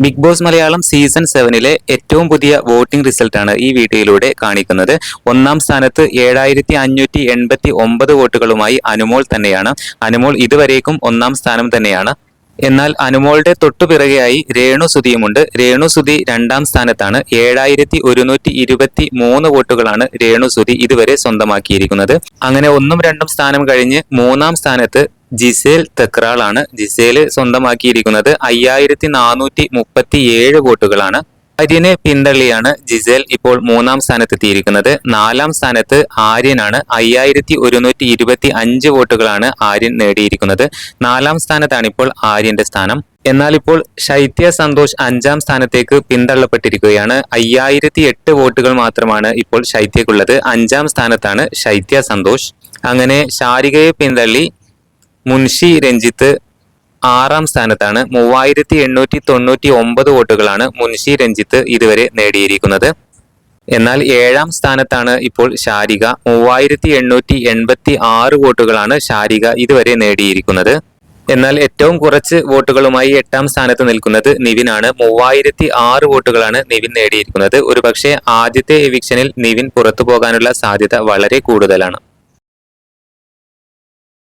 Big boss Malayalam season 7-ലെ ഏറ്റവും പുതിയ voting റിസൾട്ടാണ് ഈ വീഡിയോയിലൂടെ കാണിക്കുന്നത്. ഒന്നാം സ്ഥാനത്ത് 7589 വോട്ടുകളുമായി അനുമോൾ തന്നെയാണ്. അനുമോൾ ഇതുവരേക്കും ഒന്നാം സ്ഥാനം തന്നെയാണ്. എന്നാൽ അനുമോളുടെ തൊട്ടുപിറകെയായി രേണു സുധിയുമുണ്ട്. രേണു സുധി രണ്ടാം സ്ഥാനത്താണ്. 7123 വോട്ടുകളാണ് രേണു സുധി ഇതുവരെ സ്വന്തമാക്കിയിരിക്കുന്നത്. അങ്ങനെ ഒന്നും രണ്ടും സ്ഥാനം കഴിഞ്ഞ് മൂന്നാം സ്ഥാനത്ത് ജിസേൽ തെക്രാളാണ്. ജിസേൽ സ്വന്തമാക്കിയിരിക്കുന്നത് 5437 വോട്ടുകളാണ്. ആര്യനെ പിന്തള്ളിയാണ് ജിസേൽ ഇപ്പോൾ മൂന്നാം സ്ഥാനത്തെത്തിയിരിക്കുന്നത്. നാലാം സ്ഥാനത്ത് ആര്യനാണ്. 5125 വോട്ടുകളാണ് ആര്യൻ നേടിയിരിക്കുന്നത്. നാലാം സ്ഥാനത്താണ് ഇപ്പോൾ ആര്യന്റെ സ്ഥാനം. എന്നാൽ ഇപ്പോൾ ശൈത്യ സന്തോഷ് അഞ്ചാം സ്ഥാനത്തേക്ക് പിന്തള്ളപ്പെട്ടിരിക്കുകയാണ്. 5008 വോട്ടുകൾ മാത്രമാണ് ഇപ്പോൾ ശൈത്യക്കുള്ളത്. അഞ്ചാം സ്ഥാനത്താണ് ശൈത്യ സന്തോഷ്. അങ്ങനെ ശാരികയെ പിന്തള്ളി മുൻഷി രഞ്ജിത്ത് ആറാം സ്ഥാനത്താണ്. 3899 വോട്ടുകളാണ് മുൻഷി രഞ്ജിത്ത് ഇതുവരെ നേടിയിരിക്കുന്നത്. എന്നാൽ ഏഴാം സ്ഥാനത്താണ് ഇപ്പോൾ ശാരിക. 3886 വോട്ടുകളാണ് ശാരിക ഇതുവരെ നേടിയിരിക്കുന്നത്. എന്നാൽ ഏറ്റവും കുറച്ച് വോട്ടുകളുമായി എട്ടാം സ്ഥാനത്ത് നിൽക്കുന്നത് നിവിനാണ്. 3006 വോട്ടുകളാണ് നിവിൻ നേടിയിരിക്കുന്നത്. ഒരുപക്ഷെ ആദ്യത്തെ എവിക്ഷനിൽ നിവിൻ പുറത്തു പോകാനുള്ള സാധ്യത വളരെ കൂടുതലാണ്.